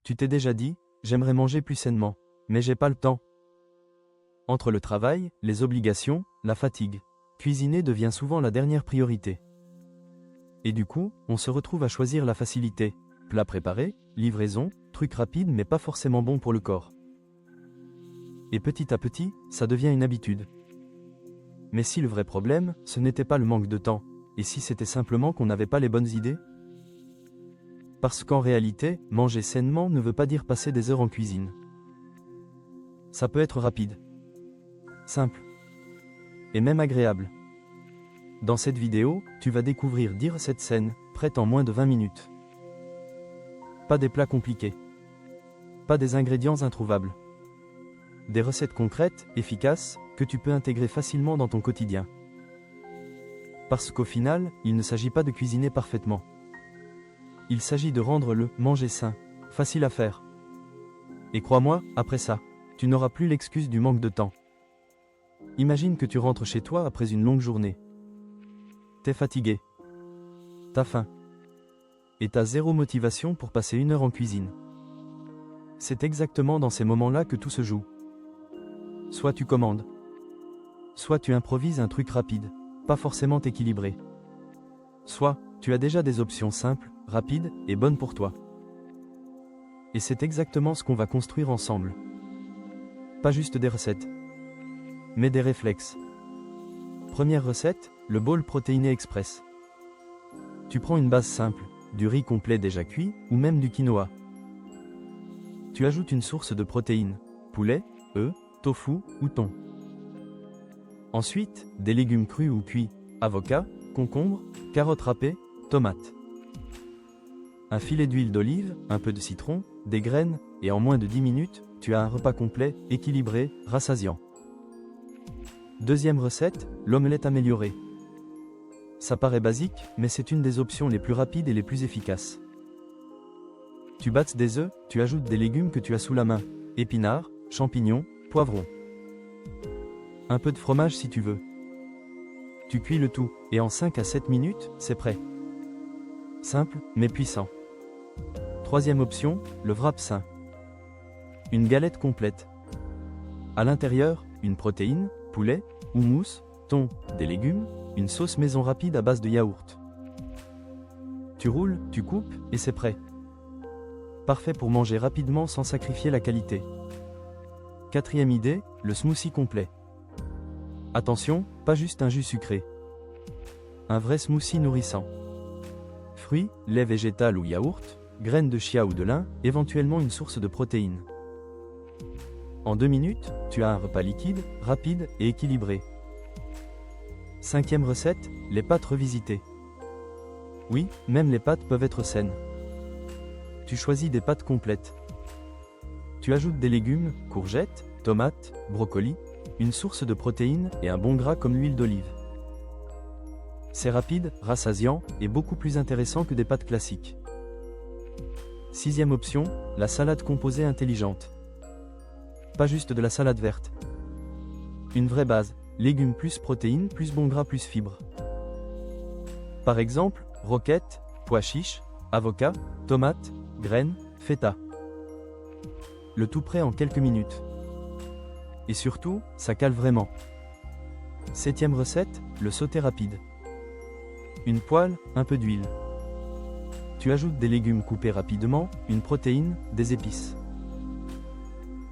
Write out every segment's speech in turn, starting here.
Tu t'es déjà dit, j'aimerais manger plus sainement, mais j'ai pas le temps. Entre le travail, les obligations, la fatigue, cuisiner devient souvent la dernière priorité. Et du coup, on se retrouve à choisir la facilité, plat préparé, livraison, truc rapide mais pas forcément bon pour le corps. Et petit à petit, ça devient une habitude. Mais si le vrai problème, ce n'était pas le manque de temps, et si c'était simplement qu'on n'avait pas les bonnes idées? Parce qu'en réalité, manger sainement ne veut pas dire passer des heures en cuisine. Ça peut être rapide, simple, et même agréable. Dans cette vidéo, tu vas découvrir 10 recettes saines, prêtes en moins de 20 minutes. Pas des plats compliqués. Pas des ingrédients introuvables. Des recettes concrètes, efficaces, que tu peux intégrer facilement dans ton quotidien. Parce qu'au final, il ne s'agit pas de cuisiner parfaitement. Il s'agit de rendre le manger sain facile à faire. Et crois-moi, après ça, tu n'auras plus l'excuse du manque de temps. Imagine que tu rentres chez toi après une longue journée. T'es fatigué. T'as faim. Et t'as zéro motivation pour passer 1 heure en cuisine. C'est exactement dans ces moments-là que tout se joue. Soit tu commandes. Soit tu improvises un truc rapide, pas forcément équilibré. Soit, tu as déjà des options simples, rapides et bonnes pour toi. Et c'est exactement ce qu'on va construire ensemble. Pas juste des recettes, mais des réflexes. Première recette, le bowl protéiné express. Tu prends une base simple, du riz complet déjà cuit, ou même du quinoa. Tu ajoutes une source de protéines, poulet, œufs, tofu ou thon. Ensuite, des légumes crus ou cuits, avocats, concombres, carottes râpées, tomates. Un filet d'huile d'olive, un peu de citron, des graines, et en moins de 10 minutes, tu as un repas complet, équilibré, rassasiant. Deuxième recette, l'omelette améliorée. Ça paraît basique, mais c'est une des options les plus rapides et les plus efficaces. Tu battes des œufs, tu ajoutes des légumes que tu as sous la main, épinards, champignons, poivrons. Un peu de fromage si tu veux. Tu cuis le tout, et en 5 à 7 minutes, c'est prêt. Simple, mais puissant. Troisième option, le wrap sain. Une galette complète. À l'intérieur, une protéine, poulet, houmous, thon, des légumes, une sauce maison rapide à base de yaourt. Tu roules, tu coupes, et c'est prêt. Parfait pour manger rapidement sans sacrifier la qualité. Quatrième idée, le smoothie complet. Attention, pas juste un jus sucré. Un vrai smoothie nourrissant. Fruits, lait végétal ou yaourt, graines de chia ou de lin, éventuellement une source de protéines. En 2 minutes, tu as un repas liquide, rapide et équilibré. Cinquième recette, les pâtes revisitées. Oui, même les pâtes peuvent être saines. Tu choisis des pâtes complètes. Tu ajoutes des légumes, courgettes, tomates, brocolis, une source de protéines et un bon gras comme l'huile d'olive. C'est rapide, rassasiant et beaucoup plus intéressant que des pâtes classiques. Sixième option, la salade composée intelligente. Pas juste de la salade verte. Une vraie base, légumes plus protéines plus bon gras plus fibres. Par exemple, roquettes, pois chiches, avocats, tomates, graines, feta. Le tout prêt en quelques minutes. Et surtout, ça cale vraiment. Septième recette, le sauté rapide. Une poêle, un peu d'huile. Tu ajoutes des légumes coupés rapidement, une protéine, des épices.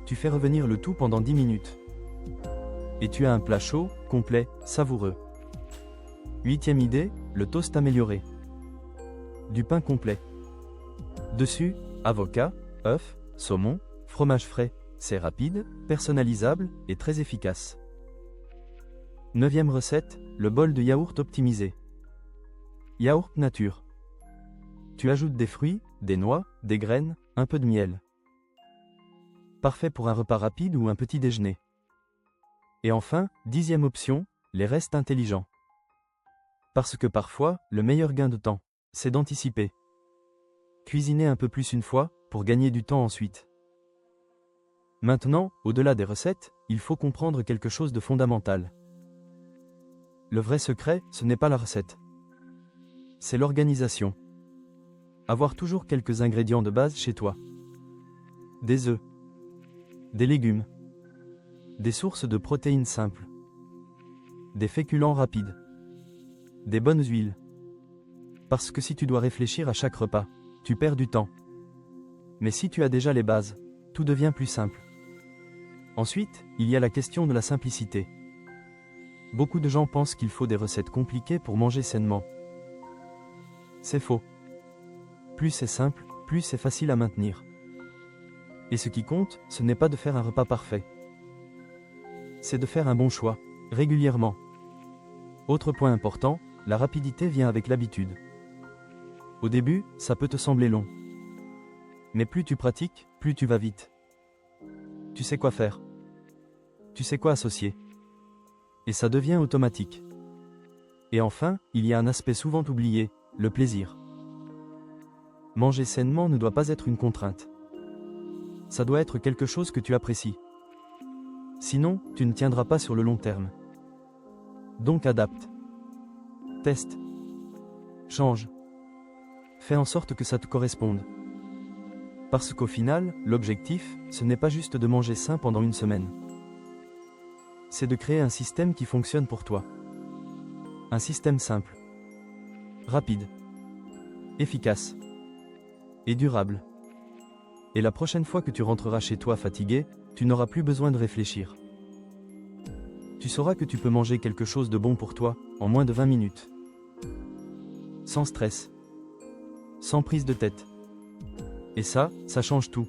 Tu fais revenir le tout pendant 10 minutes. Et tu as un plat chaud, complet, savoureux. Huitième idée, le toast amélioré. Du pain complet. Dessus, avocat, œufs, saumon, fromage frais. C'est rapide, personnalisable et très efficace. Neuvième recette, le bol de yaourt optimisé. Yaourt nature. Tu ajoutes des fruits, des noix, des graines, un peu de miel. Parfait pour un repas rapide ou un petit déjeuner. Et enfin, 10e option, les restes intelligents. Parce que parfois, le meilleur gain de temps, c'est d'anticiper. Cuisiner un peu plus une fois, pour gagner du temps ensuite. Maintenant, au-delà des recettes, il faut comprendre quelque chose de fondamental. Le vrai secret, ce n'est pas la recette. C'est l'organisation. Avoir toujours quelques ingrédients de base chez toi. Des œufs. Des légumes. Des sources de protéines simples. Des féculents rapides. Des bonnes huiles. Parce que si tu dois réfléchir à chaque repas, tu perds du temps. Mais si tu as déjà les bases, tout devient plus simple. Ensuite, il y a la question de la simplicité. Beaucoup de gens pensent qu'il faut des recettes compliquées pour manger sainement. C'est faux. Plus c'est simple, plus c'est facile à maintenir. Et ce qui compte, ce n'est pas de faire un repas parfait. C'est de faire un bon choix, régulièrement. Autre point important, la rapidité vient avec l'habitude. Au début, ça peut te sembler long. Mais plus tu pratiques, plus tu vas vite. Tu sais quoi faire. Tu sais quoi associer. Et ça devient automatique. Et enfin, il y a un aspect souvent oublié, le plaisir. Manger sainement ne doit pas être une contrainte. Ça doit être quelque chose que tu apprécies. Sinon, tu ne tiendras pas sur le long terme. Donc adapte. Teste. Change. Fais en sorte que ça te corresponde. Parce qu'au final, l'objectif, ce n'est pas juste de manger sain pendant une semaine. C'est de créer un système qui fonctionne pour toi. Un système simple, rapide, efficace et durable. Et la prochaine fois que tu rentreras chez toi fatigué, tu n'auras plus besoin de réfléchir. Tu sauras que tu peux manger quelque chose de bon pour toi, en moins de 20 minutes. Sans stress. Sans prise de tête. Et ça change tout.